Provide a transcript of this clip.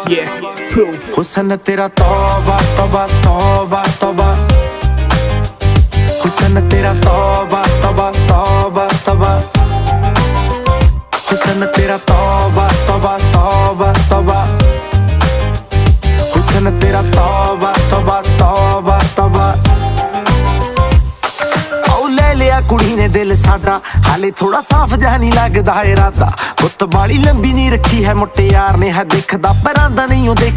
Yeah, proof. हुस्न तेरा तौबा तौबा तौबा तौबा, हुस्न तेरा तौबा तौबा तौबा तौबा, हुस्न तेरा तौबा तौबा तौबा तौबा, हुस्न तेरा तौबा तौबा तौबा तौबा। ले लिया कुड़ी ने दिल साडा, हाले थोड़ा साफ जहा नहीं लगदा इरादा। गुत्त बाली लंबी नहीं रखी है मुट्टे यार ने, है दिखदा पर आंदा नहीं ओ देख